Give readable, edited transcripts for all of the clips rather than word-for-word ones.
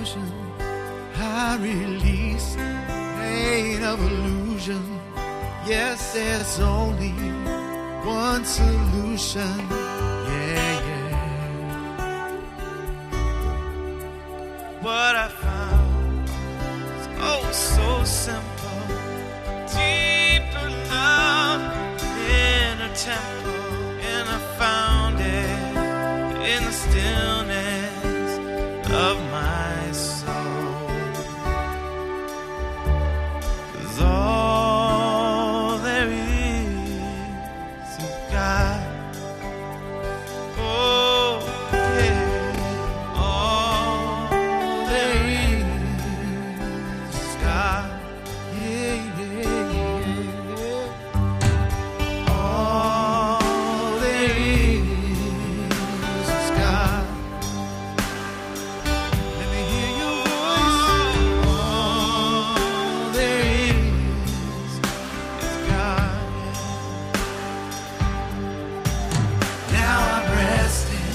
confusion. I release pain of illusion. Yes, there's only one solution. Yeah, yeah. What I found is oh so simple. Deeper love in a temple, and I found it in the stillness of my soul. 'Cause all there is God. Oh, yeah. All there is God. Yeah, yeah, yeah. All there is God. Let me hear your voice. All there is God. Now I'm resting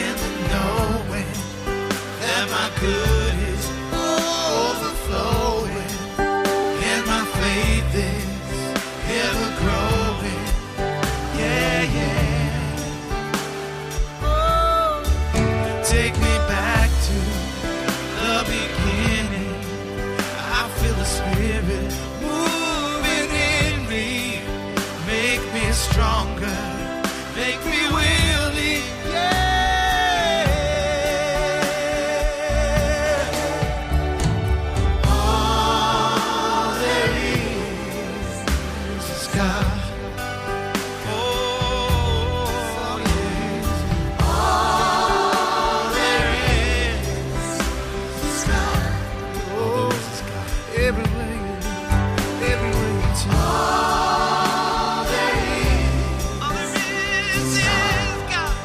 in the knowing that my good is overflowing, and my faith is ever growing. Yeah, yeah. Oh, take me back to the beginning. I feel the Spirit moving in me. Make me stronger, make me willing. Yeah. All there is God. Oh, yeah. All there is God. Oh, everywhere you turn. All there is God.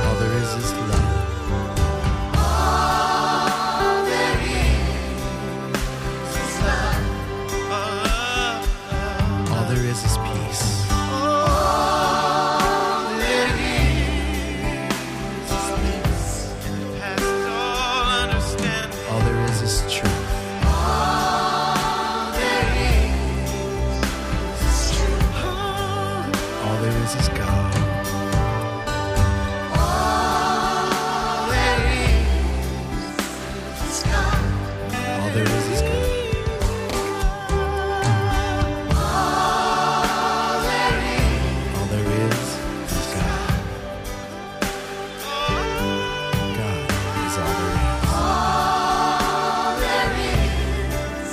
All there is love. All there is love. All there is peace. All there is peace. Past all understanding. All there is truth. All there is truth. All there is God. All there is God. All there is God. All there All there is God. God is all there is. all there is.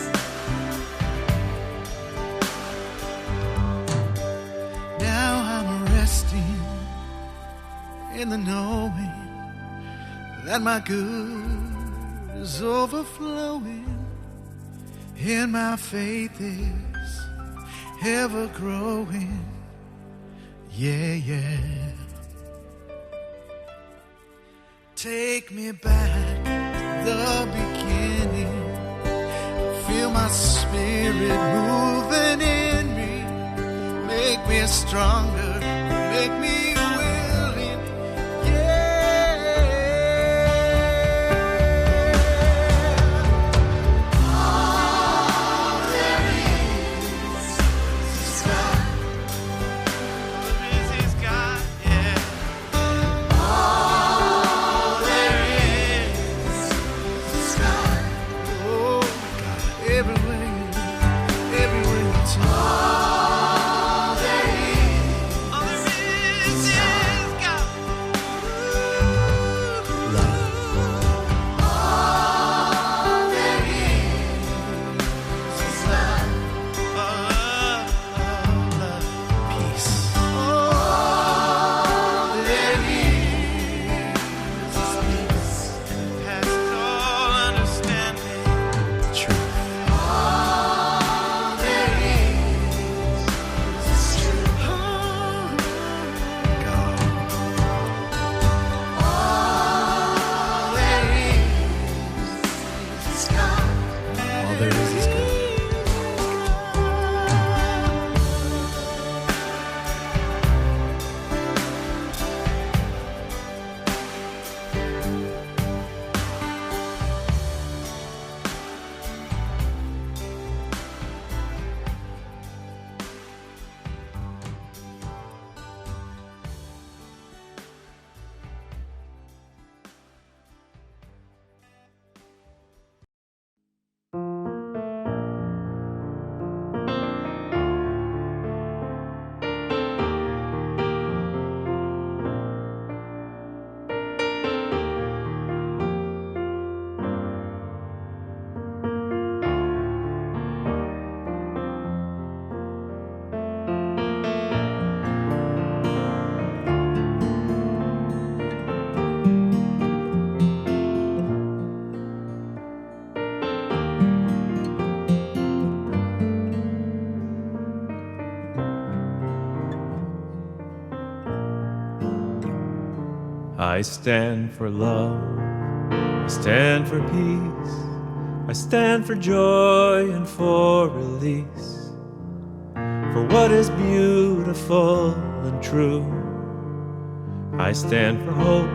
Now I'm resting in the knowing that my good is overflowing, and my faith is ever growing. Yeah, yeah. Take me back to the beginning. Feel my spirit moving in me. Make me stronger, make me willing. Yeah. All there is God. All there is God. Yeah. All there is God. Oh, God. Everywhere you turn. All there is God. Love. All there is love. Love. Peace. All there is peace. Past all understanding. Truth. All there is truth. God. All there is God. All there is God. I stand for love, I stand for peace, I stand for joy and for release, for what is beautiful and true. I stand for hope,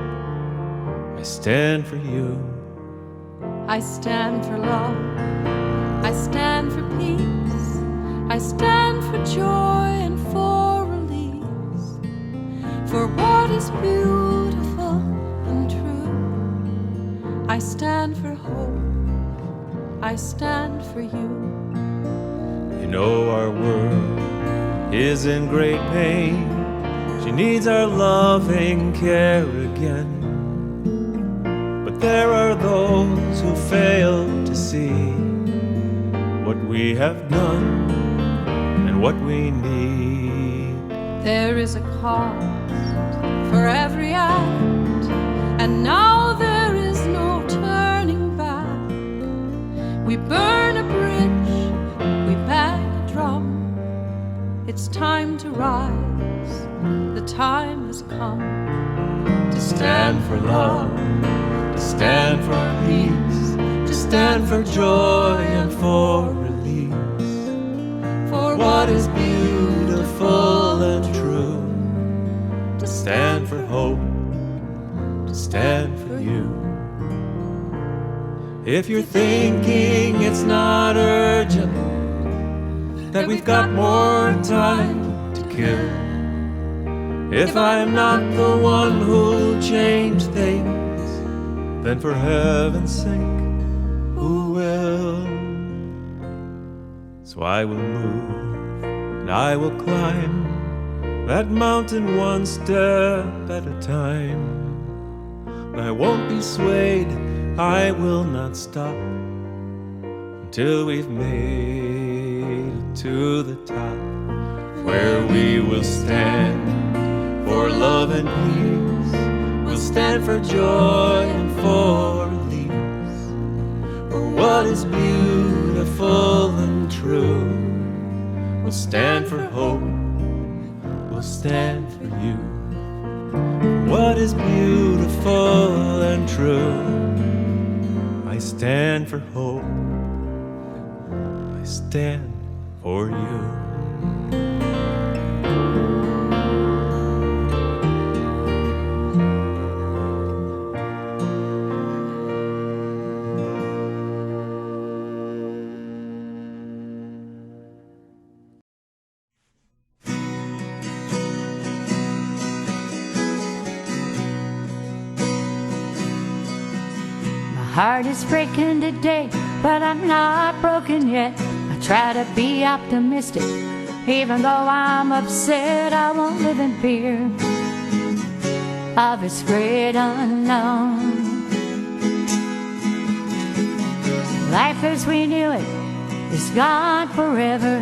I stand for you. I stand for love, I stand for peace, I stand for joy and for release, for what is beautiful and true. I stand for hope, I stand for you. You know our world is in great pain. She needs our loving care again. But there are those who fail to see what we have done and what we need. There is a cost for every act, and now there is no turning back. We burn a bridge, we bang a drum. It's time to rise, the time has come To stand for love, to stand for peace, to stand for joy and for release, for what is beautiful and true. To stand for hope, to stand for you. If you're thinking it's not urgent, that we've got more time to kill, if I'm not the one who'll change things, then for heaven's sake, who will? So I will move and I will climb that mountain one step at a time. And I won't be swayed, I will not stop until we've made it to the top, where we will stand for love and peace, we'll stand for joy and for release, for what is beautiful and true. We'll stand for hope, we'll stand for you. What is beautiful and true? I stand for hope, I stand for you. My heart is breaking today, but I'm not broken yet. I try to be optimistic, even though I'm upset. I won't live in fear of this great unknown. Life as we knew it is gone forever.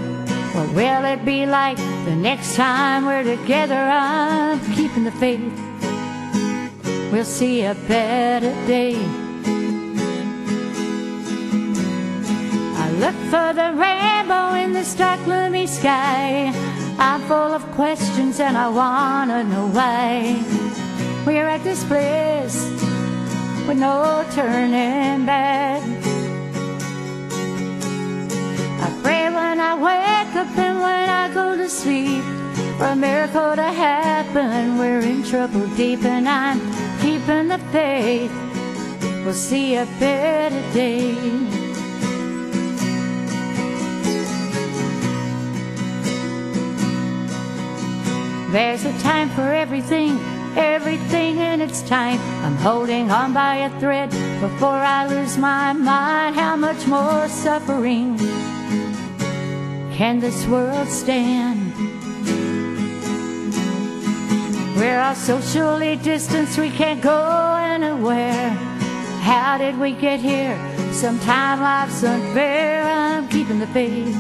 What will it be like the next time we're together? I'm keeping the faith, we'll see a better day. I look for the rainbow in this dark, gloomy sky. I'm full of questions and I wanna know why we're at this place with no turning back. I pray when I wake up and when I go to sleep for a miracle to happen. We're in trouble deep and I'm keeping the faith, we'll see a better day. There's a time for everything, everything in its time. I'm holding on by a thread before I lose my mind. How much more suffering can this world stand? We're all socially distanced, we can't go anywhere. How did we get here? Sometime life's unfair. I'm keeping the faith,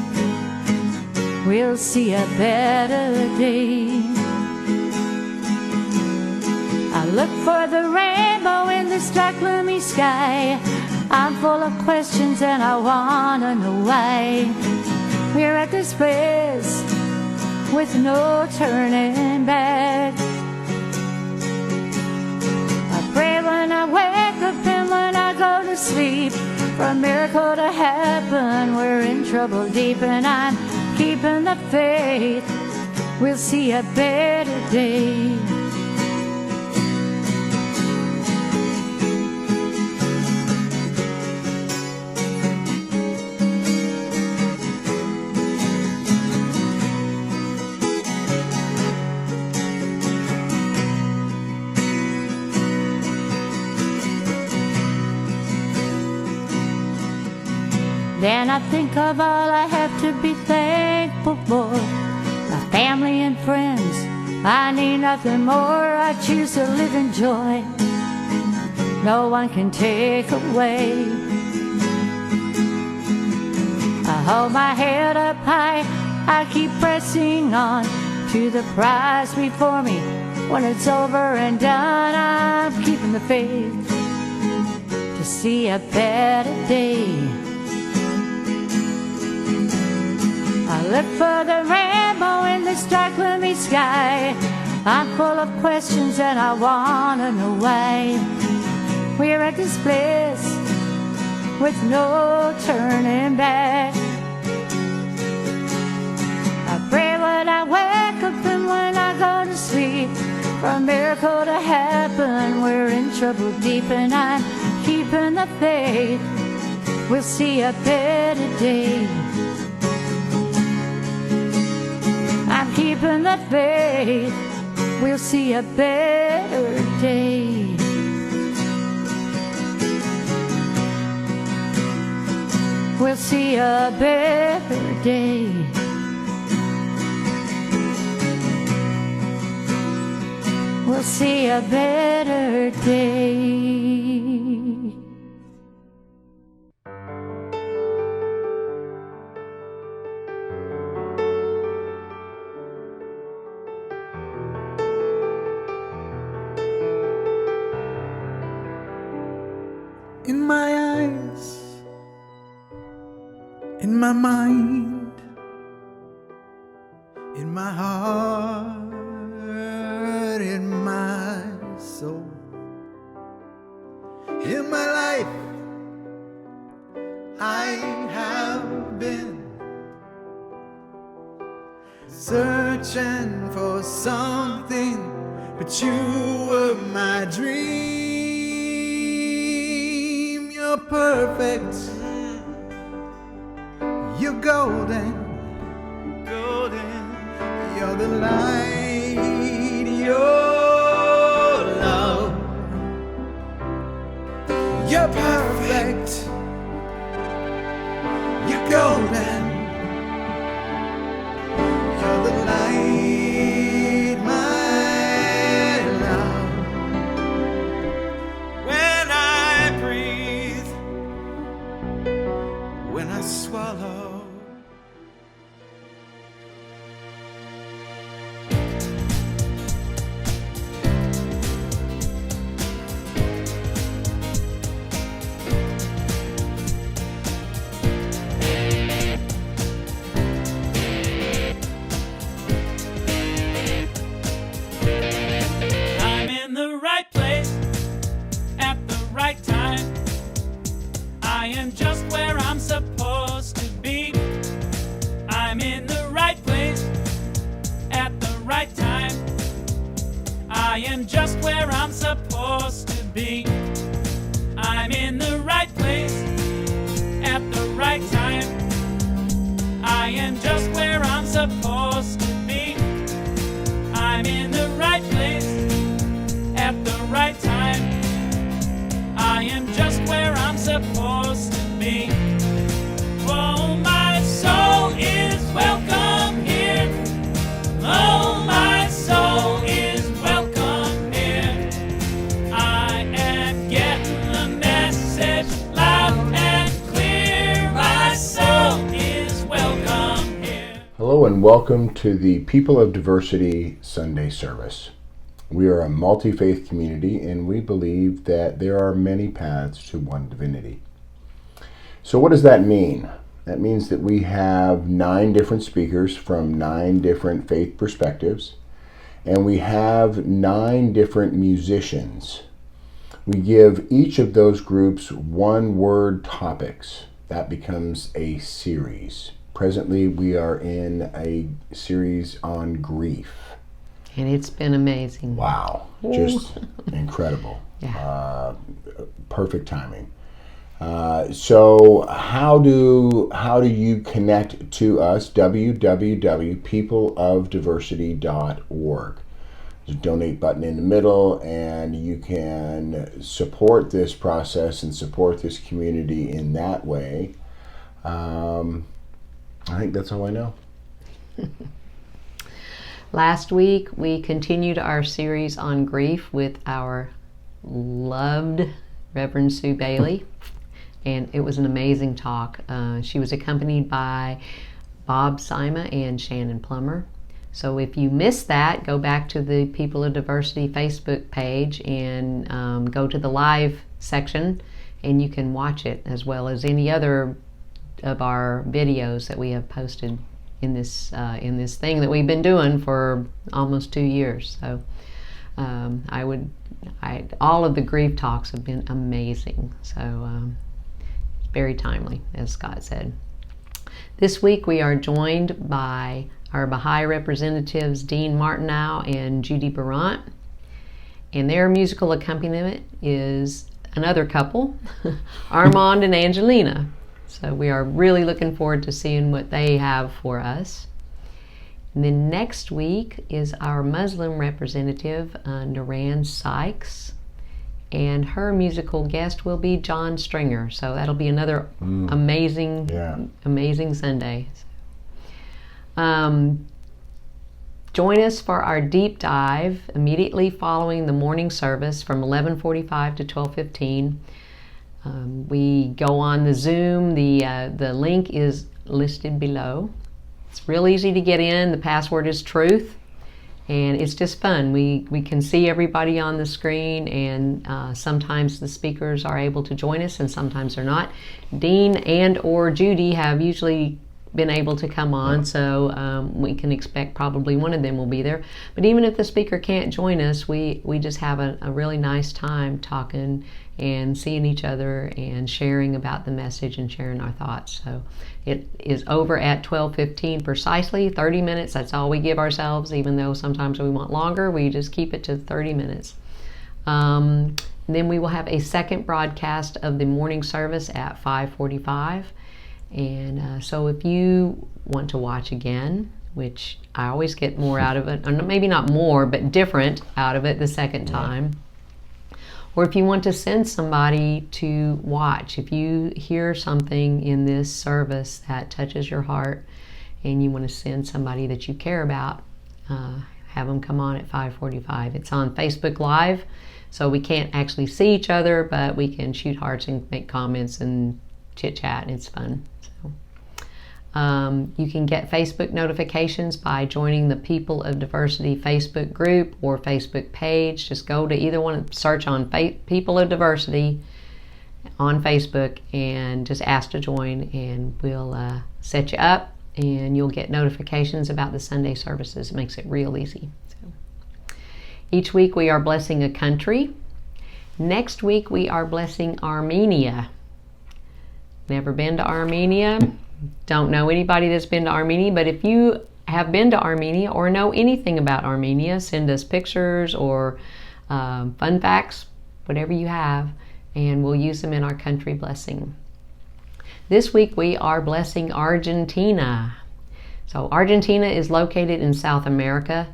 we'll see a better day. I look for the rainbow in this dark, gloomy sky. I'm full of questions and I wanna know why we're at this place with no turning back. I wake up and when I go to sleep. For a miracle to happen, we're in trouble deep, and I'm keeping the faith. We'll see a better day. Then I think of all I have to be thankful for. My family and friends, I need nothing more. I choose to live in joy, no one can take away. I hold my head up high, I keep pressing on to the prize before me. When it's over and done, I'm keeping the faith to see a better day. I look for the rainbow in this dark, gloomy sky. I'm full of questions and I wanna know why we're at this place with no turning back. I pray when I wake up and when I go to sleep, for a miracle to happen. We're in trouble deep, and I'm keeping the faith. We'll see a better day. I'm keeping the faith. We'll see a better day. We'll see a better day. We'll see a better day. In my eyes, in my mind, in my heart, in my soul, in my life, I have been searching for something, but you were my dream. You're perfect, you're golden, you're the light, your love. You're perfect, you're golden, you're the light, my love. When I breathe, when I swallow, I'm in the right place at the right time. I am just where I'm supposed to be. I'm in the right place at the right time. I am just where I'm supposed to be. I'm in the right place at the right time. I am just where I'm supposed to be. I'm in the right place at the right time. I am just where I'm supposed to be. Oh, my soul is welcome here. Oh, my soul is welcome here. I am getting the message loud and clear. My soul is welcome here. Hello and welcome to the People of Diversity Sunday service. We are a multi-faith community and we believe that there are many paths to one divinity. So what does that mean? That means that we have 9 different speakers from 9 different faith perspectives, and we have 9 different musicians. We give each of those groups one-word topics. That becomes a series. Presently, we are in a series on grief. And it's been amazing. Wow, just incredible. Yeah. Perfect timing. So how do you connect to us? www.peopleofdiversity.org. There's a donate button in the middle, and you can support this process and support this community in that way. I think that's all I know. Last week, we continued our series on grief with our loved Reverend Sue Bailey, and it was an amazing talk. She was accompanied by Bob Sima and Shannon Plummer. So if you missed that, go back to the People of Diversity Facebook page and go to the live section, and you can watch it, as well as any other of our videos that we have posted in this thing that we've been doing for almost 2 years. So all of the grief talks have been amazing. So very timely, as Scott said. This week we are joined by our Baha'i representatives, Dean Martineau and Judi Behrendt, and their musical accompaniment is another couple, Armand and Angelina. So we are really looking forward to seeing what they have for us. And then next week is our Muslim representative, Naran Sykes, and her musical guest will be John Stringer. So that'll be another amazing Sunday. Join us for our deep dive immediately following the morning service from 11:45 to 12:15. We go on the Zoom. The link is listed below. It's real easy to get in. The password is truth, and it's just fun. We can see everybody on the screen, and sometimes the speakers are able to join us, and sometimes they're not. Dean and or Judy have usually been able to come on, so we can expect probably one of them will be there. But even if the speaker can't join us, we just have a really nice time talking and seeing each other and sharing about the message and sharing our thoughts. So it is over at 12:15 precisely, 30 minutes. That's all we give ourselves, even though sometimes we want longer. We just keep it to 30 minutes. Then we will have a second broadcast of the morning service at 5:45. And so if you want to watch again, which I always get more out of it, or maybe not more, but different out of it the second time, or if you want to send somebody to watch, if you hear something in this service that touches your heart and you want to send somebody that you care about, have them come on at 5:45. It's on Facebook Live, so we can't actually see each other, but we can shoot hearts and make comments and chit chat, and it's fun. You can get Facebook notifications by joining the People of Diversity Facebook group or Facebook page. Just go to either one, search on People of Diversity on Facebook and just ask to join, and we'll set you up, and you'll get notifications about the Sunday services. It makes it real easy. So, each week we are blessing a country. Next week we are blessing Armenia. Never been to Armenia? Don't know anybody that's been to Armenia, but if you have been to Armenia or know anything about Armenia, send us pictures or fun facts, whatever you have, and we'll use them in our country blessing. This week we are blessing Argentina. So Argentina is located in South America.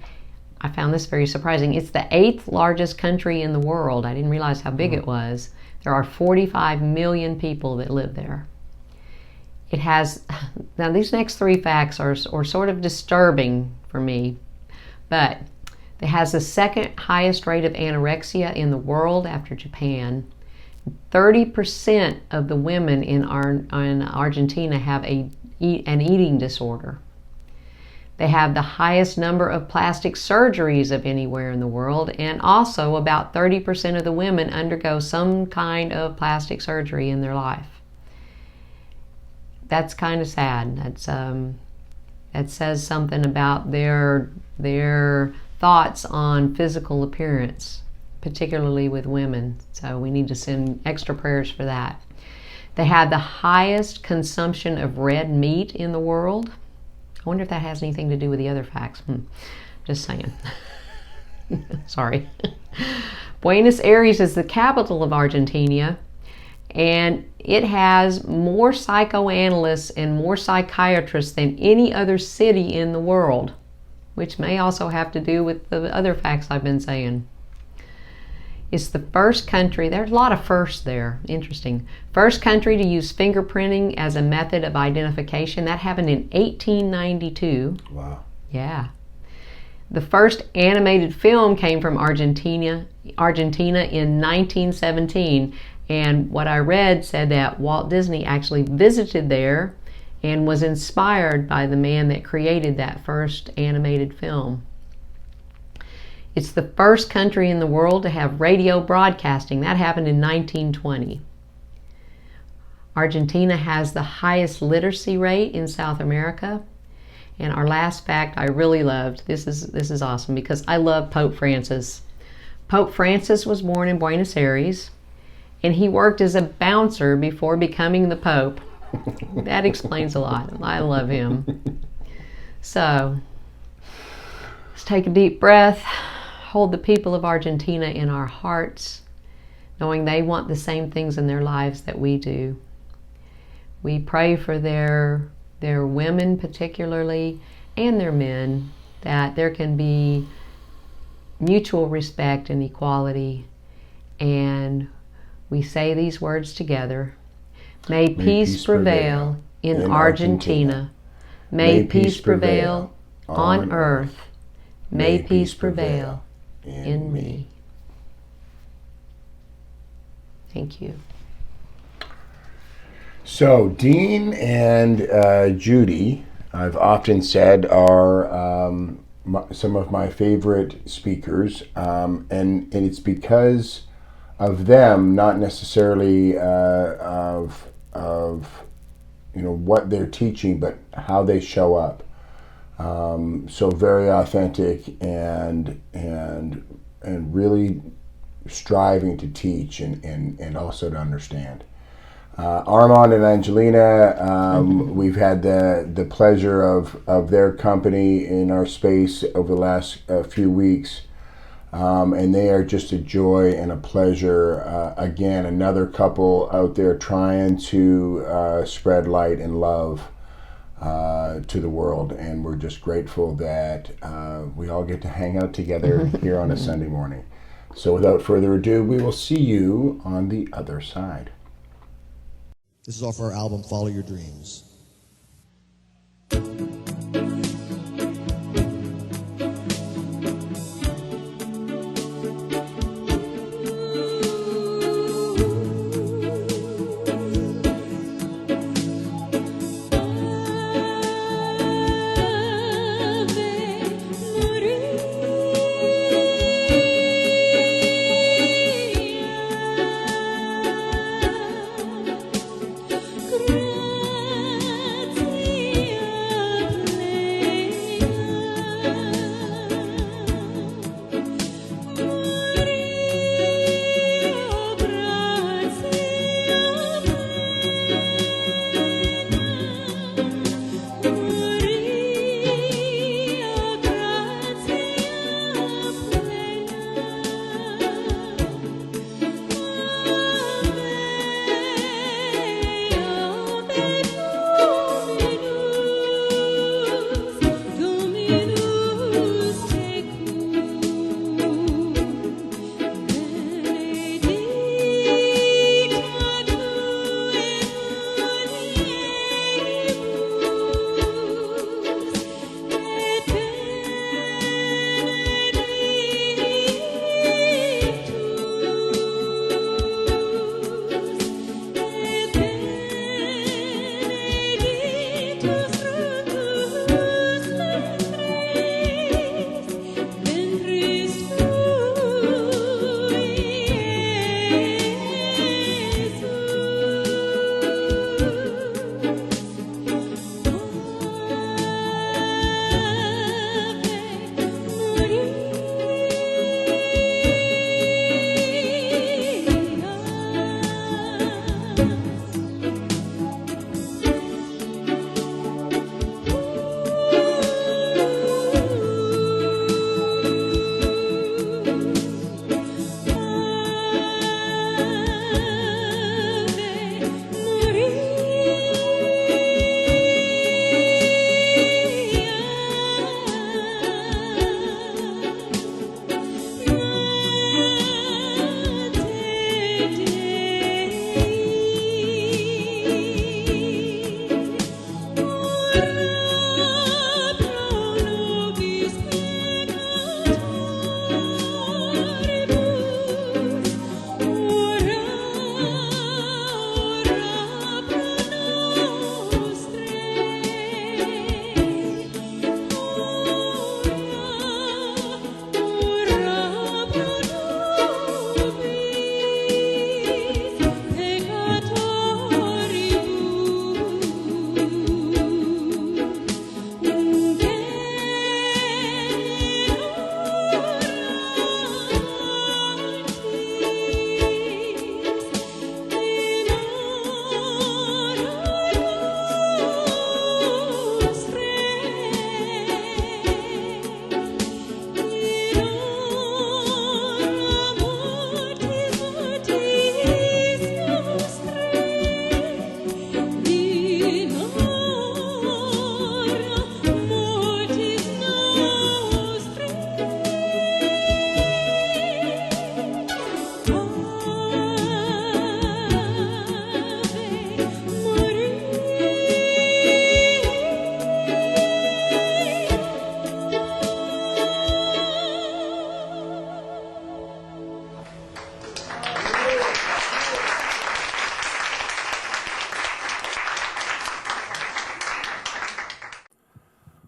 I found this very surprising. It's the 8th largest country in the world. I didn't realize how big it was. There are 45 million people that live there. It has, now these next 3 facts are sort of disturbing for me, but it has the second highest rate of anorexia in the world after Japan. 30% of the women in Argentina have an eating disorder. They have the highest number of plastic surgeries of anywhere in the world, and also about 30% of the women undergo some kind of plastic surgery in their life. That's kind of sad. That says something about their thoughts on physical appearance. particularly with women. So we need to send extra prayers for that. They have the highest consumption of red meat in the world. I wonder if that has anything to do with the other facts. Just saying. Sorry. Buenos Aires is the capital of Argentina, and it has more psychoanalysts and more psychiatrists than any other city in the world, which may also have to do with the other facts I've been saying. It's the first country, there's a lot of firsts there, interesting. First country to use fingerprinting as a method of identification. That happened in 1892. Wow. Yeah. The first animated film came from Argentina in 1917. And what I read said that Walt Disney actually visited there and was inspired by the man that created that first animated film. It's the first country in the world to have radio broadcasting. That happened in 1920. Argentina has the highest literacy rate in South America. And our last fact I really loved. This is awesome because I love Pope Francis. Pope Francis was born in Buenos Aires, and he worked as a bouncer before becoming the Pope. That explains a lot. I love him. So, let's take a deep breath. Hold the people of Argentina in our hearts, knowing they want the same things in their lives that we do. We pray for their women particularly, and their men, that there can be mutual respect and equality. And we say these words together. May peace prevail in Argentina. May peace prevail on earth. May peace prevail in me. Thank you. So, Dean and Judy, I've often said, are some of my favorite speakers, and it's because of them, not necessarily of what they're teaching, but how they show up. So very authentic and really striving to teach and also to understand. Armand and Angelina, we've had the pleasure of their company in our space over the last few weeks, and they are just a joy and a pleasure. Again, another couple out there trying to spread light and love to the world, and we're just grateful that we all get to hang out together here on a Sunday morning. So without further ado, we will see you on the other side. This is off our album, Follow Your Dreams.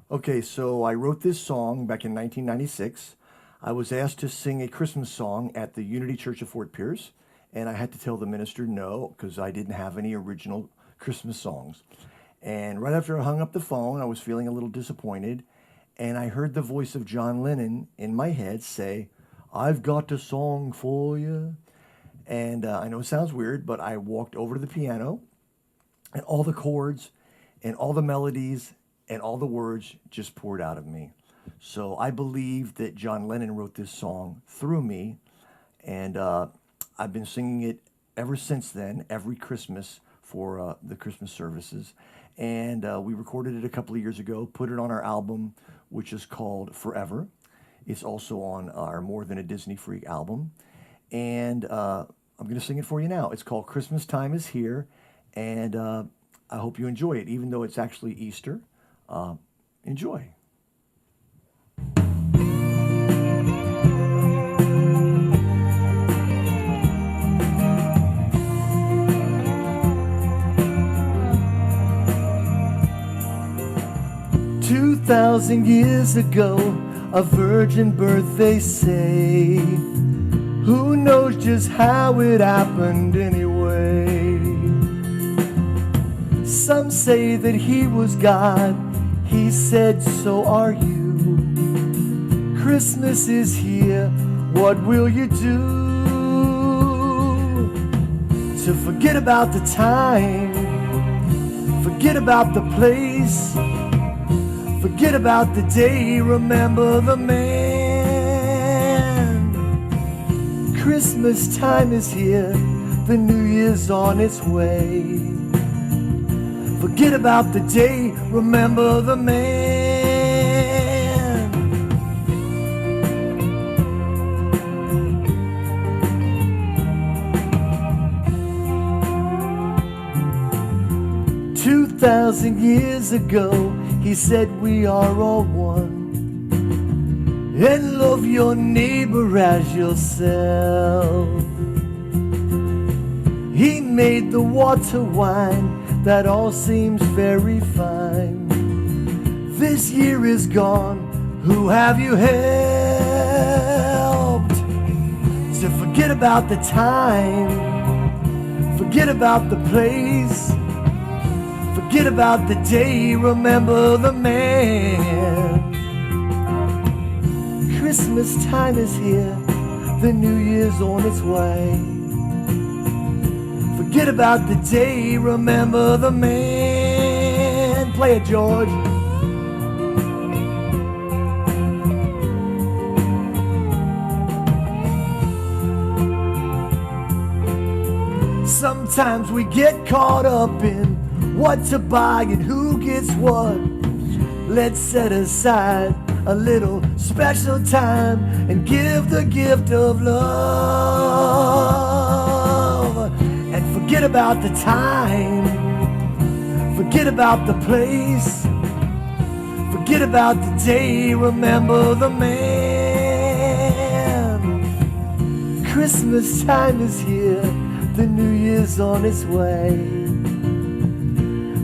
Okay, so I wrote this song back in 1996. I was asked to sing a Christmas song at the Unity Church of Fort Pierce, and I had to tell the minister no because I didn't have any original Christmas songs. And right after I hung up the phone, I was feeling a little disappointed, and I heard the voice of John Lennon in my head say, "I've got a song for you." And I know it sounds weird, but I walked over to the piano, and all the chords and all the melodies and all the words just poured out of me. So I believe that John Lennon wrote this song through me, and I've been singing it ever since then, every Christmas for the Christmas services. And we recorded it a couple of years ago, put it on our album, which is called Forever. It's also on our More Than a Disney Freak album. And I'm going to sing it for you now. It's called Christmas Time Is Here, and I hope you enjoy it, even though it's actually Easter. Enjoy. "2,000 years ago, a virgin birth, they say. Who knows just how it happened anyway? Some say that he was God. He said, so are you. Christmas is here. What will you do? To forget about the time, forget about the place, forget about the day, remember the man. Christmas time is here, the New Year's on its way. Forget about the day, remember the man. 2,000 years ago, he said we are all one. And love your neighbor as yourself. He made the water wine, that all seems very fine. This year is gone, who have you helped? To forget about the time, forget about the place, forget about the day, remember the man. Christmas time is here, the New Year's on its way. Forget about the day, remember the man. Play it, George. Sometimes we get caught up in what to buy and who gets what. Let's set aside a little special time and give the gift of love. And forget about the time, forget about the place, forget about the day, remember the man. Christmas time is here, the New Year's on its way.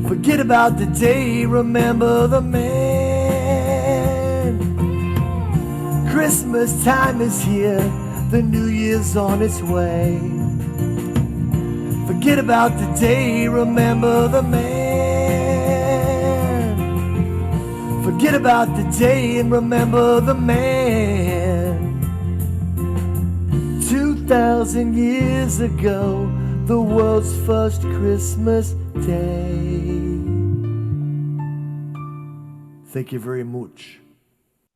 Forget about the day, remember the man. Christmas time is here, the New Year's on its way. Forget about the day, remember the man. Forget about the day and remember the man. 2,000 years ago, the world's first Christmas day. Thank you very much.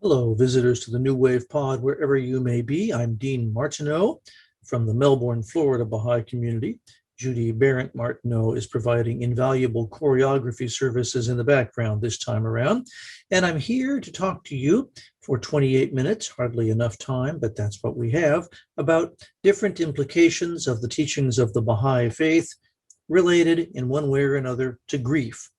Hello, visitors to the New Wave Pod, wherever you may be. I'm Dean Martineau from the Melbourne, Florida Baha'i community. Judi Behrendt Martineau is providing invaluable choreography services in the background this time around. And I'm here to talk to you for 28 minutes, hardly enough time, but that's what we have, about different implications of the teachings of the Baha'i faith related in one way or another to grief.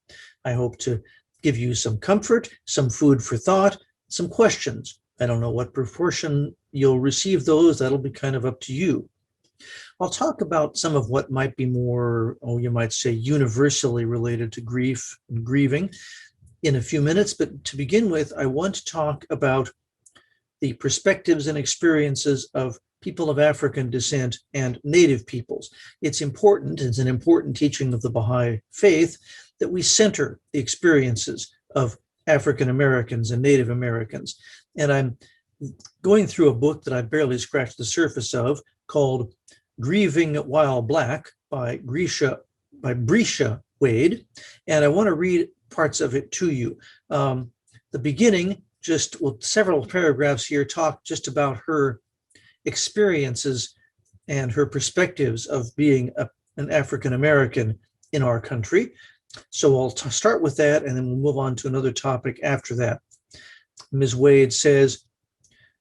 I hope to give you some comfort, some food for thought, some questions. I don't know what proportion you'll receive those. That'll be kind of up to you. I'll talk about some of what might be more, you might say, universally related to grief and grieving. in a few minutes, but to begin with, I want to talk about the perspectives and experiences of people of African descent and native peoples. It's an important teaching of the Baha'i faith that we center the experiences of African Americans and Native Americans. And I'm going through a book that I barely scratched the surface of called Grieving While Black by Brescia Wade. And I want to read parts of it to you. The beginning, several paragraphs here talk just about her experiences and her perspectives of being an African American in our country. So I'll start with that, and then we'll move on to another topic after that. Ms. Wade says,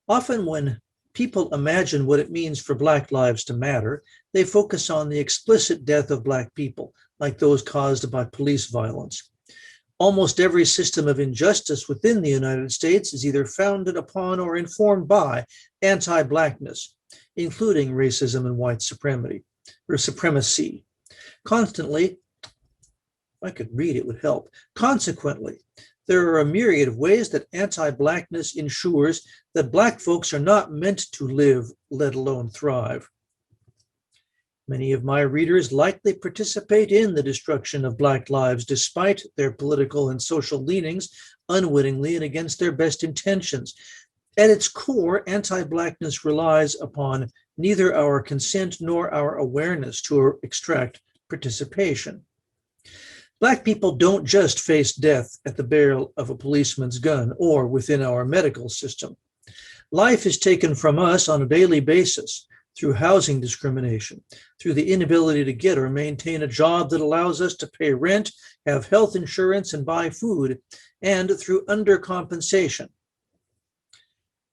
often when people imagine what it means for Black lives to matter, they focus on the explicit death of Black people, like those caused by police violence. Almost every system of injustice within the United States is either founded upon or informed by anti-Blackness, including racism and white supremacy. Constantly, if I could read, it would help. Consequently, there are a myriad of ways that anti-Blackness ensures that Black folks are not meant to live, let alone thrive. Many of my readers likely participate in the destruction of Black lives despite their political and social leanings, unwittingly and against their best intentions. At its core, anti-Blackness relies upon neither our consent nor our awareness to extract participation. Black people don't just face death at the barrel of a policeman's gun or within our medical system. Life is taken from us on a daily basis through housing discrimination, through the inability to get or maintain a job that allows us to pay rent, have health insurance, and buy food, and through undercompensation.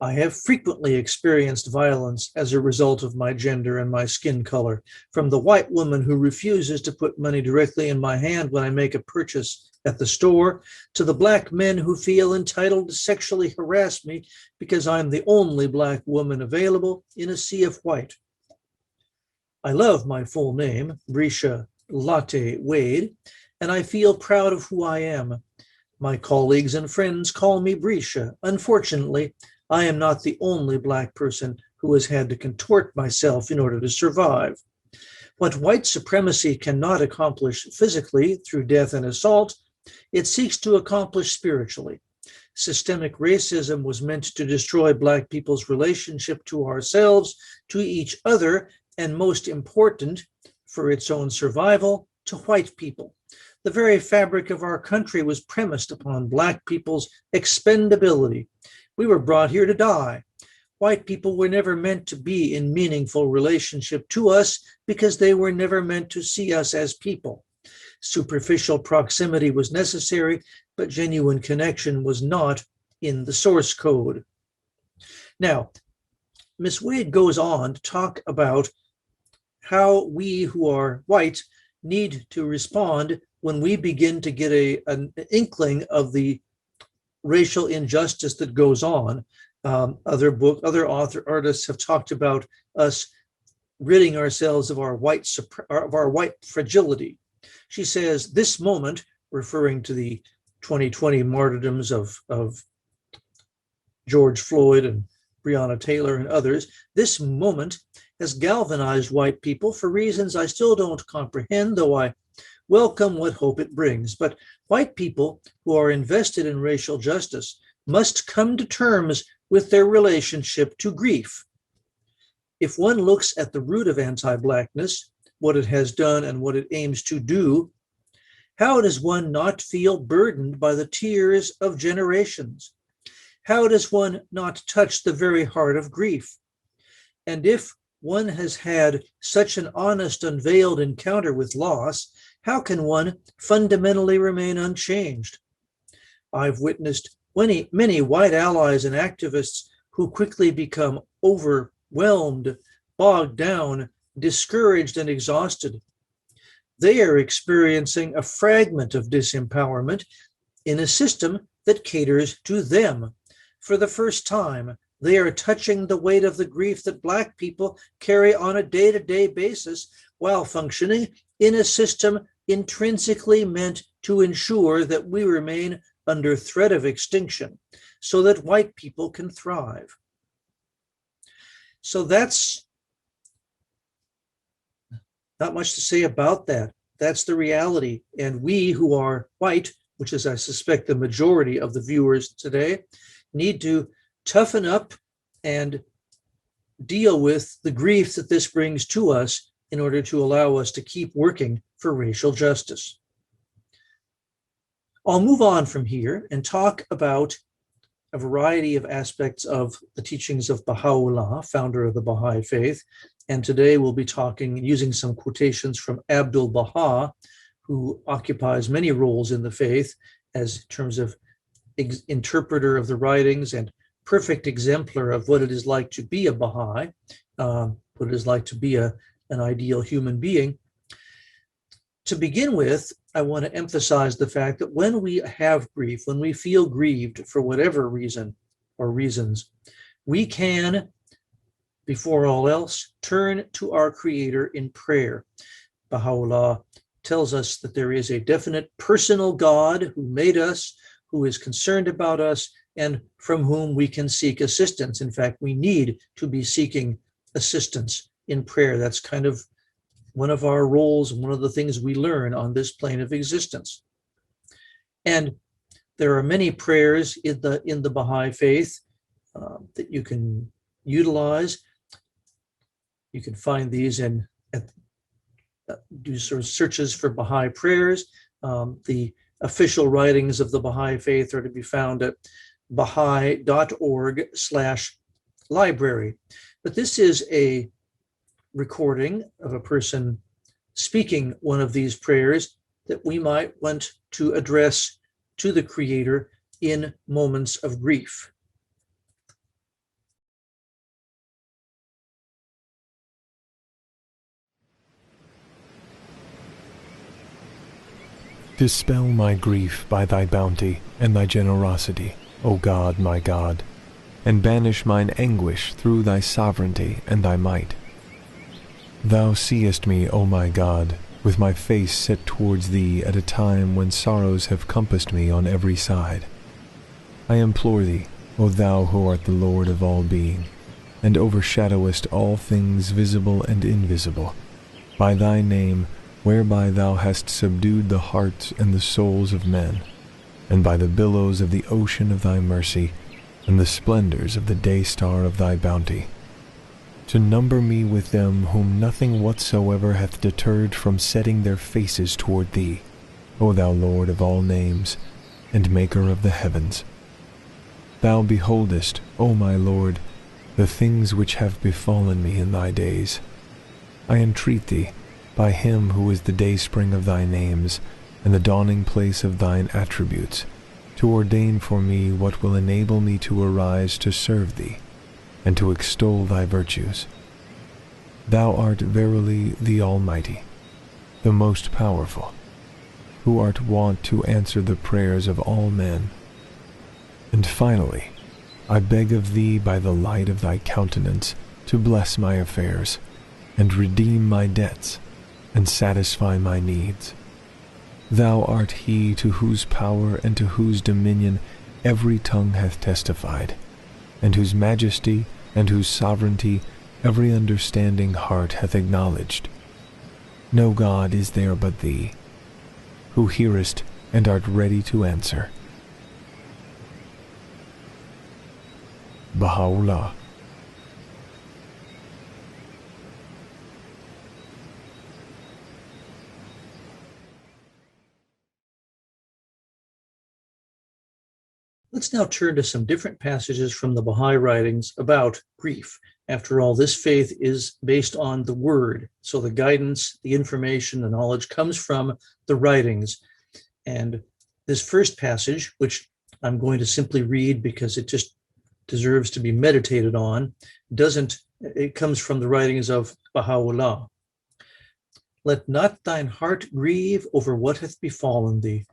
I have frequently experienced violence as a result of my gender and my skin color, from the white woman who refuses to put money directly in my hand when I make a purchase at the store, to the Black men who feel entitled to sexually harass me because I'm the only Black woman available in a sea of white. I love my full name, Brescia Latte Wade, and I feel proud of who I am. My colleagues and friends call me Brescia. Unfortunately, I am not the only Black person who has had to contort myself in order to survive. What white supremacy cannot accomplish physically through death and assault, it seeks to accomplish spiritually. Systemic racism was meant to destroy Black people's relationship to ourselves, to each other, and most important, for its own survival, to white people. The very fabric of our country was premised upon Black people's expendability. We were brought here to die. White people were never meant to be in meaningful relationship to us because they were never meant to see us as people. Superficial proximity was necessary, but genuine connection was not in the source code. Now, Ms. Wade goes on to talk about how we who are white need to respond when we begin to get an inkling of the racial injustice that goes on. Other artists have talked about us ridding ourselves of our white fragility. She says, this moment, referring to the 2020 martyrdoms of George Floyd and Breonna Taylor and others, this moment has galvanized white people for reasons I still don't comprehend, though I welcome what hope it brings. But white people who are invested in racial justice must come to terms with their relationship to grief. If one looks at the root of anti-Blackness, what it has done and what it aims to do, how does one not feel burdened by the tears of generations? How does one not touch the very heart of grief? And if one has had such an honest, unveiled encounter with loss, how can one fundamentally remain unchanged? I've witnessed many white allies and activists who quickly become overwhelmed, bogged down, discouraged, and exhausted. They are experiencing a fragment of disempowerment in a system that caters to them. For the first time, they are touching the weight of the grief that Black people carry on a day-to-day basis while functioning in a system intrinsically meant to ensure that we remain under threat of extinction so that white people can thrive. So that's not much to say about that. That's the reality. And we who are white, which is, I suspect, the majority of the viewers today, need to toughen up and deal with the grief that this brings to us in order to allow us to keep working for racial justice. I'll move on from here and talk about a variety of aspects of the teachings of Baha'u'llah, founder of the Baha'i faith. And today we'll be talking using some quotations from Abdul Baha, who occupies many roles in the faith as in terms of interpreter of the writings and perfect exemplar of what it is like to be a Baha'i, what it is like to be an ideal human being. To begin with, I want to emphasize the fact that when we have grief, when we feel grieved for whatever reason or reasons, we can, before all else, turn to our Creator in prayer. Baha'u'llah tells us that there is a definite personal God who made us, who is concerned about us, and from whom we can seek assistance. In fact, we need to be seeking assistance in prayer. That's kind of one of our roles, one of the things we learn on this plane of existence. And there are many prayers in the Baha'i faith that you can utilize. You can find these in do sort of searches for Baha'i prayers. The official writings of the Baha'i faith are to be found at baha'i.org/library. But this is a recording of a person speaking one of these prayers that we might want to address to the Creator in moments of grief. Dispel my grief by thy bounty and thy generosity, O God, my God, and banish mine anguish through thy sovereignty and thy might. Thou seest me, O my God, with my face set towards thee at a time when sorrows have compassed me on every side. I implore thee, O thou who art the Lord of all being, and overshadowest all things visible and invisible, by thy name, whereby thou hast subdued the hearts and the souls of men, and by the billows of the ocean of thy mercy, and the splendors of the day-star of thy bounty, to number me with them whom nothing whatsoever hath deterred from setting their faces toward thee, O thou Lord of all names, and Maker of the heavens. Thou beholdest, O my Lord, the things which have befallen me in thy days. I entreat thee, by him who is the dayspring of thy names, and the dawning place of thine attributes, to ordain for me what will enable me to arise to serve thee, and to extol thy virtues. Thou art verily the Almighty, the most powerful, who art wont to answer the prayers of all men. And finally, I beg of thee by the light of thy countenance to bless my affairs, and redeem my debts, and satisfy my needs. Thou art he to whose power and to whose dominion every tongue hath testified, and whose majesty and whose sovereignty every understanding heart hath acknowledged. No God is there but thee, who hearest and art ready to answer. Baha'u'llah. Let's now turn to some different passages from the Baha'i writings about grief. After all, this faith is based on the word. So the guidance, the information, the knowledge comes from the writings. And this first passage, which I'm going to simply read because it just deserves to be meditated on, it comes from the writings of Baha'u'llah. Let not thine heart grieve over what hath befallen thee.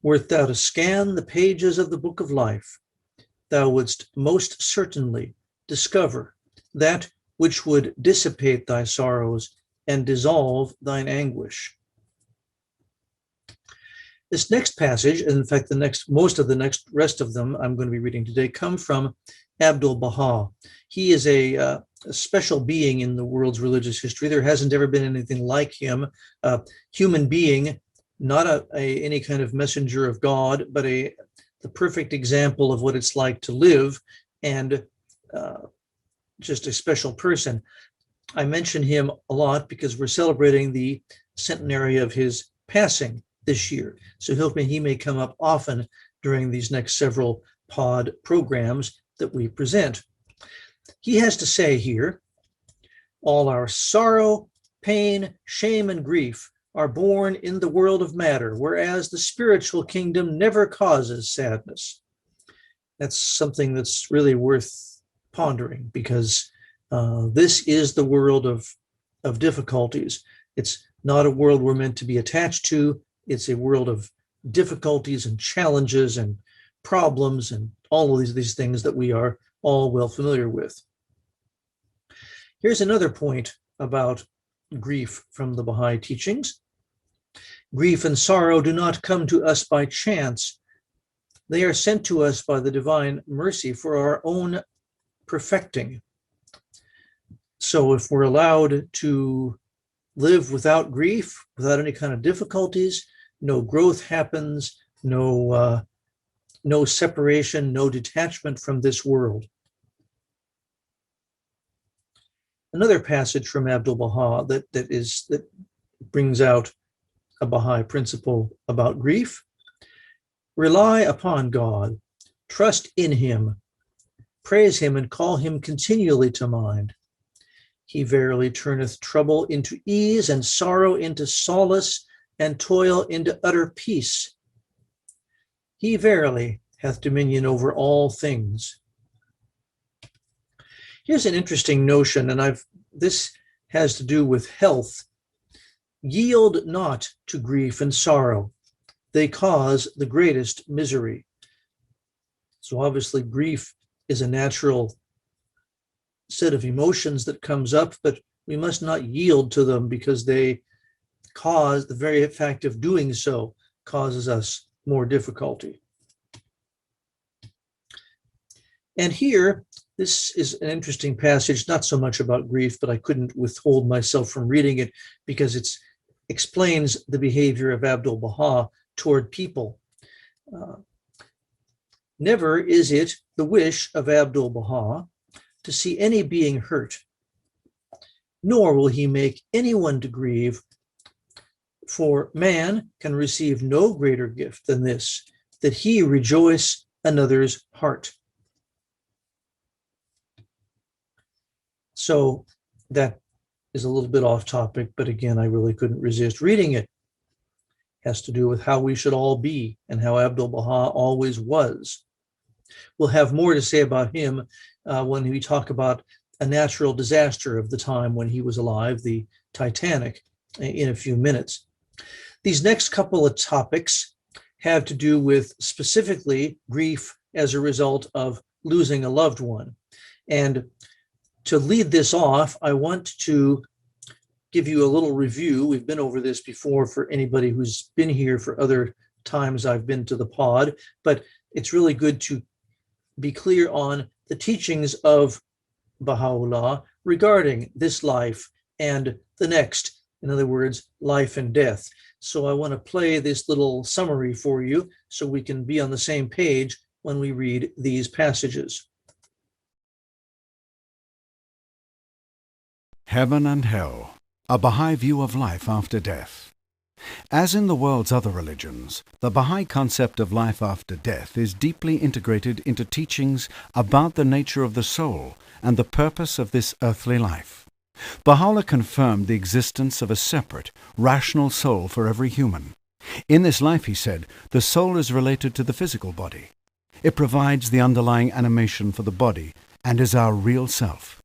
Wert thou to scan the pages of the book of life, thou wouldst most certainly discover that which would dissipate thy sorrows and dissolve thine anguish. This next passage, and in fact, most of the rest of them I'm going to be reading today, come from Abdu'l-Baha. He is a special being in the world's religious history. There hasn't ever been anything like him. A human being, not any kind of messenger of God, but the perfect example of what it's like to live, and just a special person. I mention him a lot because we're celebrating the centenary of his passing this year. So he may come up often during these next several pod programs that we present. He has to say here, all our sorrow, pain, shame, and grief are born in the world of matter, whereas the spiritual kingdom never causes sadness. That's something that's really worth pondering, because this is the world of difficulties. It's not a world we're meant to be attached to. It's a world of difficulties and challenges and problems and all of these things that we are all well familiar with. Here's another point about grief from the Baha'i teachings. Grief and sorrow do not come to us by chance. They are sent to us by the divine mercy for our own perfecting. So if we're allowed to live without grief, without any kind of difficulties, no growth happens, no separation, no detachment from this world. Another passage from Abdu'l-Baha that brings out a Baha'i principle about grief. Rely upon God, trust in him, praise him, and call him continually to mind. He verily turneth trouble into ease, and sorrow into solace, and toil into utter peace. He verily hath dominion over all things. Here's an interesting notion, and this has to do with health. Yield not to grief and sorrow. They cause the greatest misery. So obviously grief is a natural set of emotions that comes up, but we must not yield to them, because the very fact of doing so causes us more difficulty. And here, this is an interesting passage, not so much about grief, but I couldn't withhold myself from reading it because it explains the behavior of Abdu'l-Baha toward people. Never is it the wish of Abdu'l-Baha to see any being hurt, nor will he make anyone to grieve, for man can receive no greater gift than this, that he rejoice another's heart. So that is a little bit off topic, but again, I really couldn't resist reading it. It has to do with how we should all be and how Abdu'l-Baha always was. We'll have more to say about him when we talk about a natural disaster of the time when he was alive, the Titanic, in a few minutes. These next couple of topics have to do with specifically grief as a result of losing a loved one. And to lead this off, I want to give you a little review. We've been over this before for anybody who's been here for other times I've been to the pod, but it's really good to be clear on the teachings of Baha'u'llah regarding this life and the next, in other words, life and death. So I want to play this little summary for you so we can be on the same page when we read these passages. Heaven and Hell, a Baha'i view of life after death. As in the world's other religions, the Baha'i concept of life after death is deeply integrated into teachings about the nature of the soul and the purpose of this earthly life. Baha'u'llah confirmed the existence of a separate, rational soul for every human. In this life, he said, the soul is related to the physical body. It provides the underlying animation for the body and is our real self.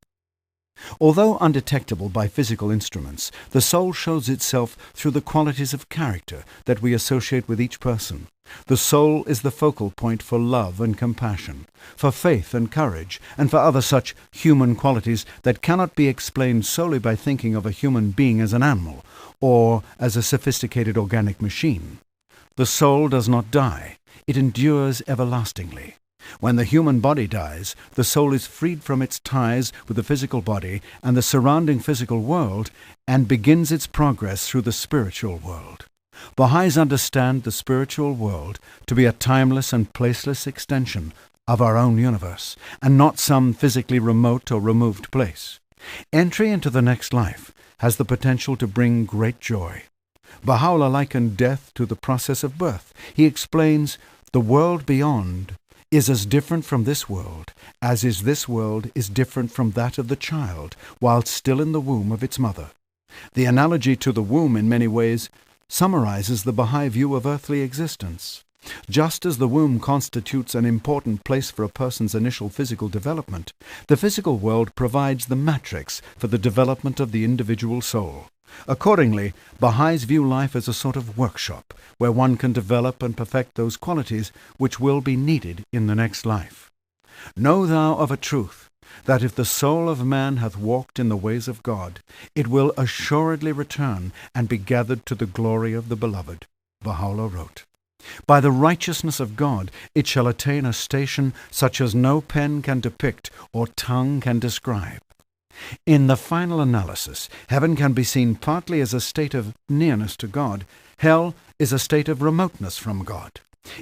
Although undetectable by physical instruments, the soul shows itself through the qualities of character that we associate with each person. The soul is the focal point for love and compassion, for faith and courage, and for other such human qualities that cannot be explained solely by thinking of a human being as an animal or as a sophisticated organic machine. The soul does not die. It endures everlastingly. When the human body dies, the soul is freed from its ties with the physical body and the surrounding physical world and begins its progress through the spiritual world. Baha'is understand the spiritual world to be a timeless and placeless extension of our own universe, and not some physically remote or removed place. Entry into the next life has the potential to bring great joy. Baha'u'llah likened death to the process of birth. He explains, the world beyond is as different from this world as is this world is different from that of the child while still in the womb of its mother. The analogy to the womb in many ways summarizes the Baha'i view of earthly existence. Just as the womb constitutes an important place for a person's initial physical development, the physical world provides the matrix for the development of the individual soul. Accordingly, Baha'is view life as a sort of workshop where one can develop and perfect those qualities which will be needed in the next life. Know thou of a truth, that if the soul of man hath walked in the ways of God, it will assuredly return and be gathered to the glory of the Beloved. Baha'u'llah wrote, by the righteousness of God it shall attain a station such as no pen can depict or tongue can describe. In the final analysis, heaven can be seen partly as a state of nearness to God. Hell is a state of remoteness from God.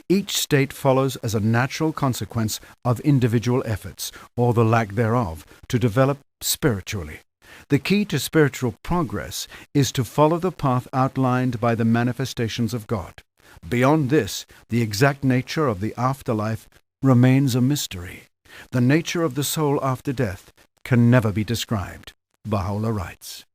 Each state follows as a natural consequence of individual efforts, or the lack thereof, to develop spiritually. The key to spiritual progress is to follow the path outlined by the manifestations of God. Beyond this, the exact nature of the afterlife remains a mystery. The nature of the soul after death can never be described. Baha'u'llah writes.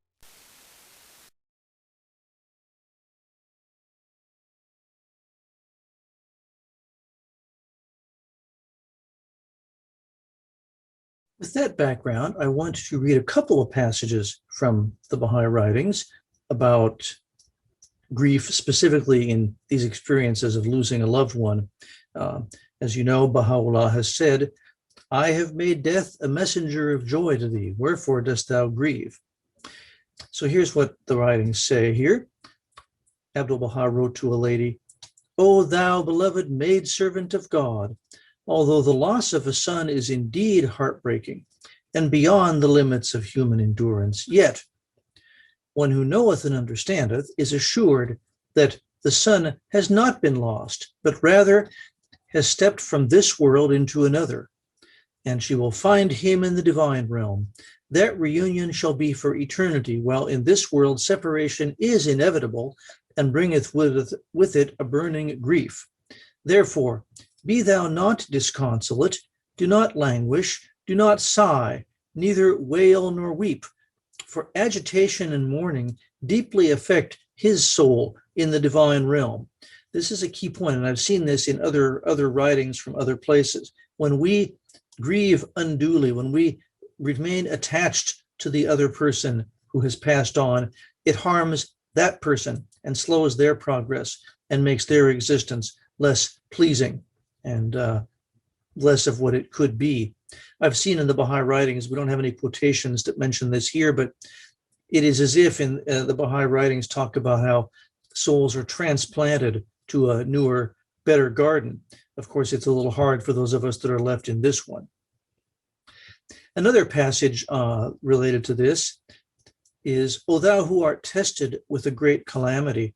With that background, I want to read a couple of passages from the Baha'i writings about grief, specifically in these experiences of losing a loved one. As you know, Baha'u'llah has said, I have made death a messenger of joy to thee, wherefore dost thou grieve? So here's what the writings say here. Abdu'l-Baha wrote to a lady, O thou beloved maidservant of God, although the loss of a son is indeed heartbreaking and beyond the limits of human endurance, yet one who knoweth and understandeth is assured that the son has not been lost, but rather has stepped from this world into another, and she will find him in the divine realm. That reunion shall be for eternity, while in this world separation is inevitable and bringeth with it a burning grief. Therefore, be thou not disconsolate, do not languish, do not sigh, neither wail nor weep, for agitation and mourning deeply affect his soul in the divine realm. This is a key point, and I've seen this in other writings from other places. When we grieve unduly, when we remain attached to the other person who has passed on, it harms that person and slows their progress and makes their existence less pleasing and less of what it could be. I've seen in the Baha'i writings, we don't have any quotations that mention this here, but it is as if in the Baha'i writings talk about how souls are transplanted to a newer, better garden. Of course, it's a little hard for those of us that are left in this one. Another passage related to this is, O thou who art tested with a great calamity,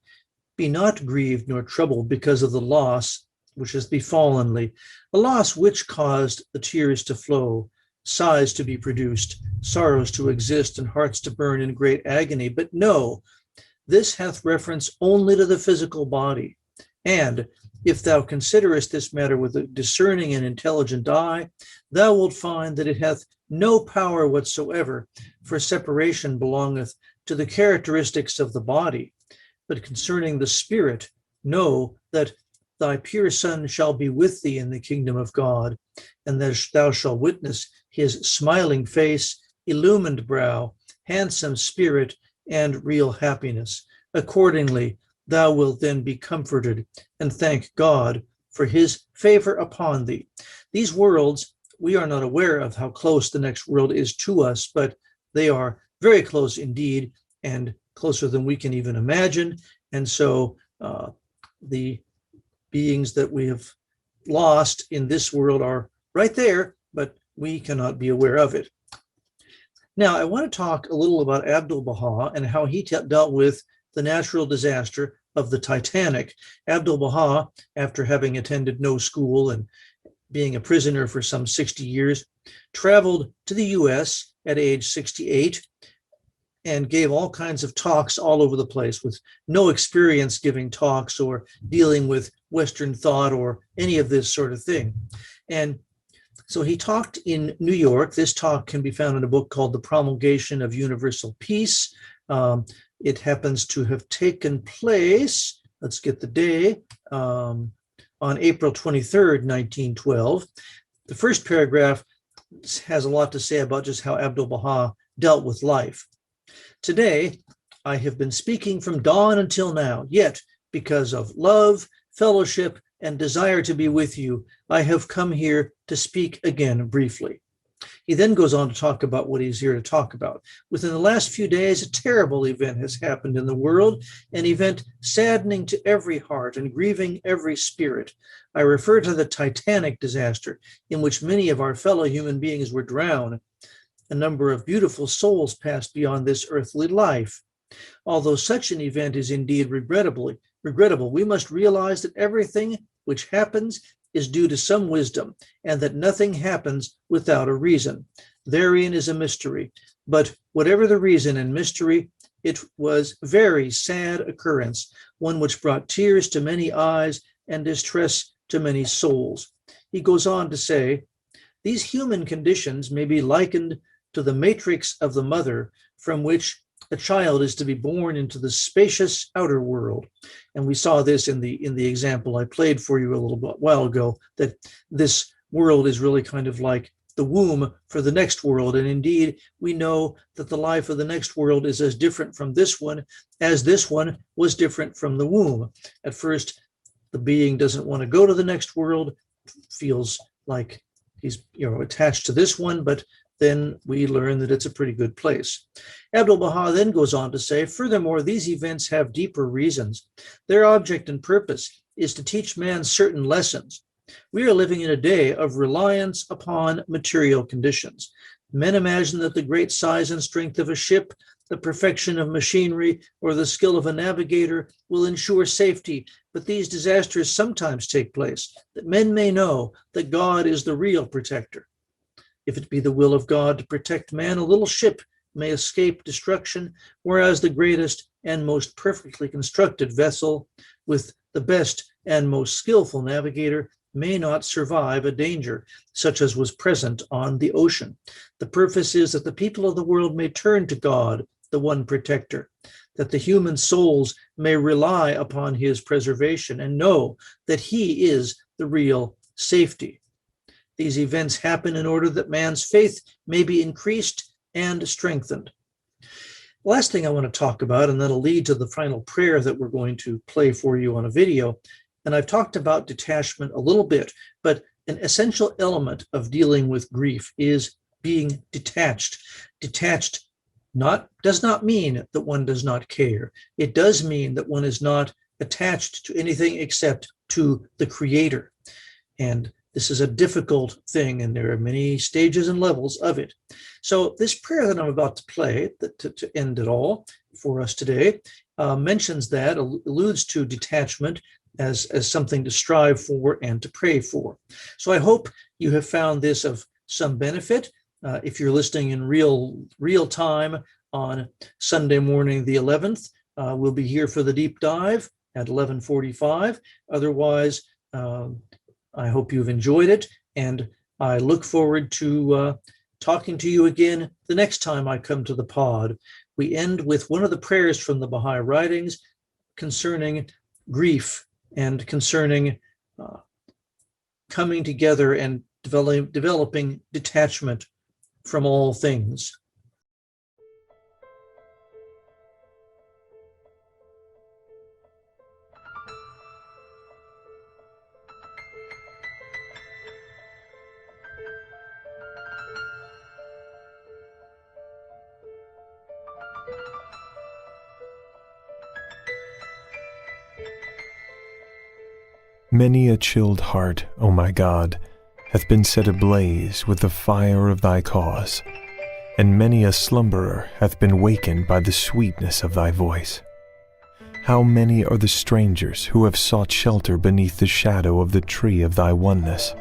be not grieved nor troubled because of the loss which has befallen thee, a loss which caused the tears to flow, sighs to be produced, sorrows to exist, and hearts to burn in great agony. But no, this hath reference only to the physical body. And if thou considerest this matter with a discerning and intelligent eye, thou wilt find that it hath no power whatsoever, for separation belongeth to the characteristics of the body. But concerning the spirit, know that thy pure son shall be with thee in the kingdom of God, and that thou shalt witness his smiling face, illumined brow, handsome spirit, and real happiness. Accordingly, thou wilt then be comforted and thank God for his favor upon thee. These worlds, we are not aware of how close the next world is to us, but they are very close indeed, and closer than we can even imagine. And so the beings that we have lost in this world are right there, but we cannot be aware of it. Now, I want to talk a little about Abdu'l-Baha and how he dealt with the natural disaster of the Titanic. Abdu'l-Baha, after having attended no school and being a prisoner for some 60 years, traveled to the US at age 68 and gave all kinds of talks all over the place with no experience giving talks or dealing with Western thought or any of this sort of thing. And so he talked in New York. This talk can be found in a book called The Promulgation of Universal Peace. It happens to have taken place, let's get the day, on April 23rd, 1912. The first paragraph has a lot to say about just how Abdu'l-Baha dealt with life. Today, I have been speaking from dawn until now, yet because of love, fellowship, and desire to be with you, I have come here to speak again briefly. He then goes on to talk about what he's here to talk about. Within the last few days, a terrible event has happened in the world, an event saddening to every heart and grieving every spirit. I refer to the Titanic disaster, in which many of our fellow human beings were drowned. A number of beautiful souls passed beyond this earthly life. Although such an event is indeed regrettable, we must realize that everything which happens is due to some wisdom, and that nothing happens without a reason. Therein is a mystery. But whatever the reason and mystery, it was a very sad occurrence, one which brought tears to many eyes and distress to many souls. He goes on to say, these human conditions may be likened to the matrix of the mother, from which a child is to be born into the spacious outer world. And we saw this in the example I played for you a little while ago, that this world is really kind of like the womb for the next world. And indeed, we know that the life of the next world is as different from this one as this one was different from the womb. At first, the being doesn't want to go to the next world, feels like he's attached to this one, but then we learn that it's a pretty good place. Abdu'l-Baha then goes on to say, furthermore, these events have deeper reasons. Their object and purpose is to teach man certain lessons. We are living in a day of reliance upon material conditions. Men imagine that the great size and strength of a ship, the perfection of machinery, or the skill of a navigator will ensure safety, but these disasters sometimes take place, that men may know that God is the real protector. If it be the will of God to protect man, a little ship may escape destruction, whereas the greatest and most perfectly constructed vessel with the best and most skillful navigator may not survive a danger such as was present on the ocean. The purpose is that the people of the world may turn to God, the one protector, that the human souls may rely upon his preservation and know that he is the real safety. These events happen in order that man's faith may be increased and strengthened. The last thing I want to talk about, and that'll lead to the final prayer that we're going to play for you on a video, and I've talked about detachment a little bit, but an essential element of dealing with grief is being detached. Detached does not mean that one does not care. It does mean that one is not attached to anything except to the Creator. And this is a difficult thing, and there are many stages and levels of it. So this prayer that I'm about to play, to end it all for us today, mentions that, alludes to detachment as something to strive for and to pray for. So I hope you have found this of some benefit. If you're listening in real time on Sunday morning, the 11th, we'll be here for the deep dive at 11:45. Otherwise, I hope you've enjoyed it, and I look forward to talking to you again the next time I come to the pod. We end with one of the prayers from the Baha'i writings concerning grief and concerning coming together and developing detachment from all things. Many a chilled heart, O my God, hath been set ablaze with the fire of thy cause, and many a slumberer hath been wakened by the sweetness of thy voice. How many are the strangers who have sought shelter beneath the shadow of the tree of thy oneness,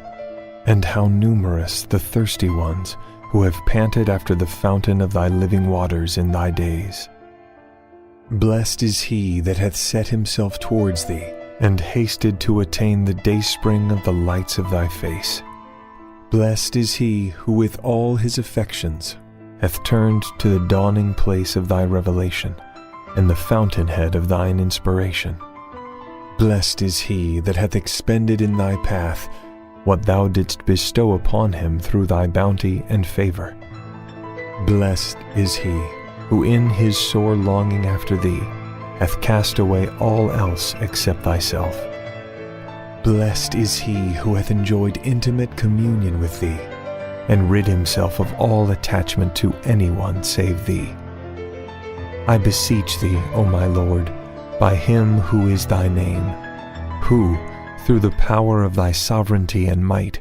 and how numerous the thirsty ones who have panted after the fountain of thy living waters in thy days. Blessed is he that hath set himself towards thee, and hasted to attain the dayspring of the lights of thy face. Blessed is he who with all his affections hath turned to the dawning place of thy revelation, and the fountainhead of thine inspiration. Blessed is he that hath expended in thy path what thou didst bestow upon him through thy bounty and favor. Blessed is he who in his sore longing after thee hath cast away all else except thyself. Blessed is he who hath enjoyed intimate communion with thee, and rid himself of all attachment to anyone save thee. I beseech thee, O my Lord, by him who is thy name, who, through the power of thy sovereignty and might,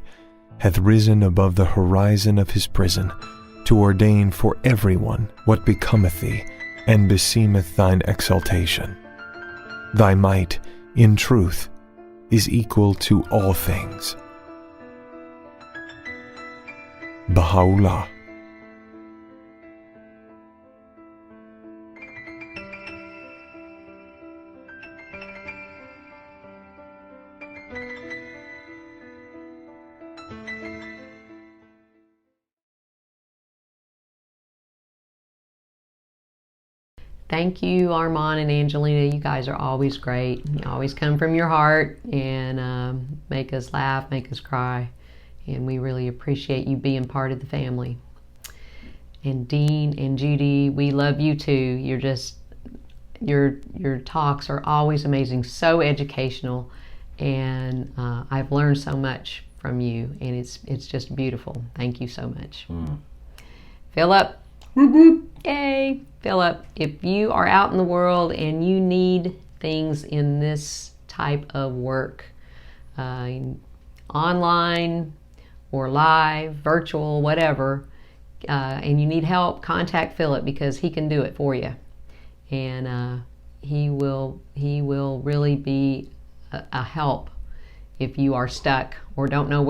hath risen above the horizon of his prison, to ordain for everyone what becometh thee, and beseemeth thine exaltation. Thy might, in truth, is equal to all things. Baha'u'llah. Thank you, Armand and Angelina. You guys are always great. You always come from your heart and make us laugh, make us cry. And we really appreciate you being part of the family. And Dean and Judy, we love you too. You're just, your talks are always amazing, so educational. And I've learned so much from you, and it's just beautiful. Thank you so much. Philip. Yay! Philip, if you are out in the world and you need things in this type of work, online or live, virtual, whatever, and you need help, contact Philip because he can do it for you. And he will really be a help. If you are stuck or don't know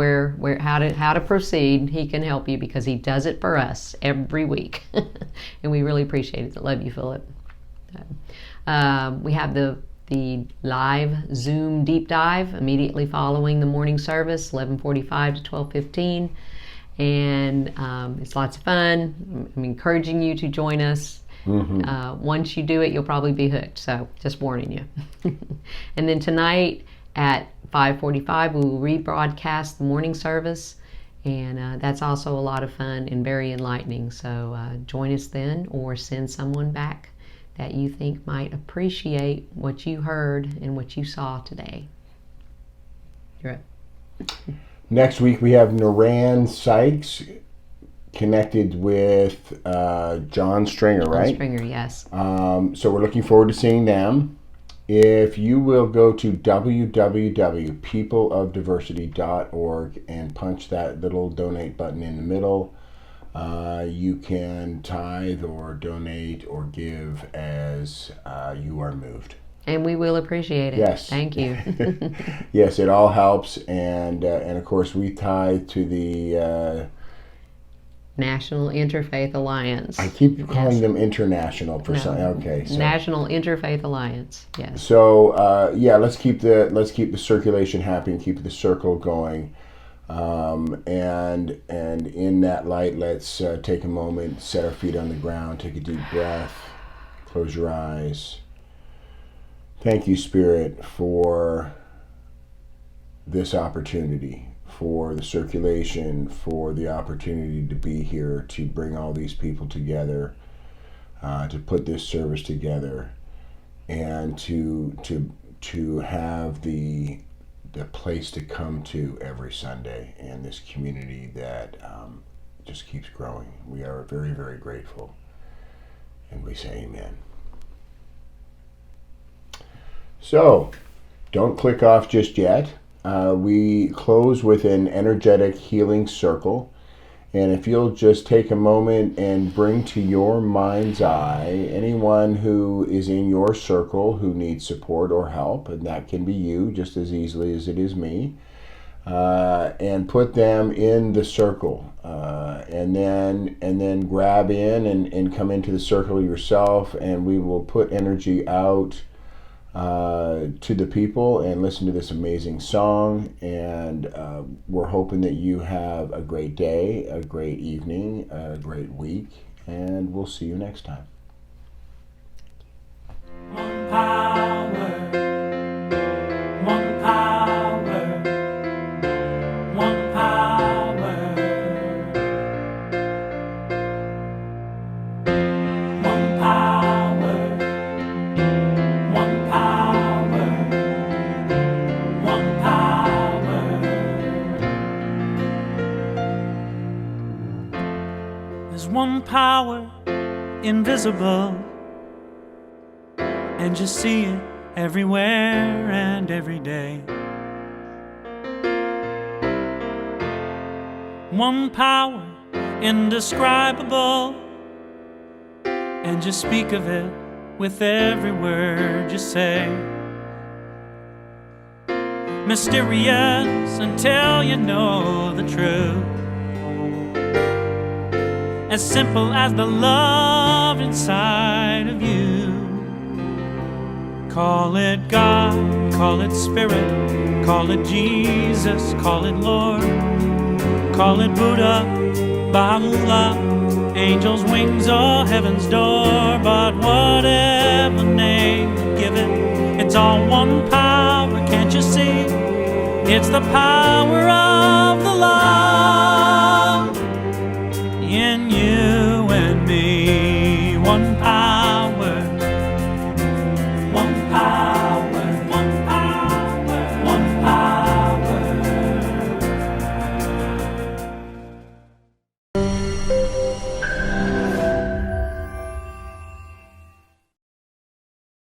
how to proceed, he can help you because he does it for us every week. And we really appreciate it. Love you, Philip. We have the live Zoom deep dive immediately following the morning service, 11:45 to 12:15. And it's lots of fun. I'm encouraging you to join us. Once you do it, you'll probably be hooked. So just warning you. And then tonight at 5:45, we will rebroadcast the morning service, and that's also a lot of fun and very enlightening. So join us then, or send someone back that you think might appreciate what you heard and what you saw today. You're up. Next week we have Naran Sykes connected with John Stringer, right? John Stringer, yes. So we're looking forward to seeing them. If you will go to www.peopleofdiversity.org and punch that little donate button in the middle, you can tithe or donate or give as you are moved. And we will appreciate it. Yes. Thank you. Yes, it all helps. And of course, we tithe to the National Interfaith Alliance. I keep calling them international for some. Okay, so. National Interfaith Alliance. Yes. So let's keep the circulation happening, keep the circle going, and in that light, let's take a moment, set our feet on the ground, take a deep breath, close your eyes. Thank you, Spirit, for this opportunity, for the circulation, for the opportunity to be here, to bring all these people together, to put this service together, and to have the place to come to every Sunday, and this community that just keeps growing. We are very, very grateful, and we say amen. So, don't click off just yet. we close with an energetic healing circle. And if you'll just take a moment and bring to your mind's eye anyone who is in your circle who needs support or help, and that can be you just as easily as it is me, and put them in the circle, and then grab in and come into the circle yourself, and we will put energy out to the people and listen to this amazing song. And we're hoping that you have a great day, a great evening, a great week, and we'll see you next time. One power, one power, one power, one power, one power, one power. There's one power invisible, and you see it everywhere and every day. One power indescribable, and you speak of it with every word you say. Mysterious until you know the truth, as simple as the love inside of you. Call it God, call it Spirit, call it Jesus, call it Lord, call it Buddha, Baha'u'llah, angels' wings or heaven's door. But whatever name you give it, it's all one power, can't you see? It's the power of the light.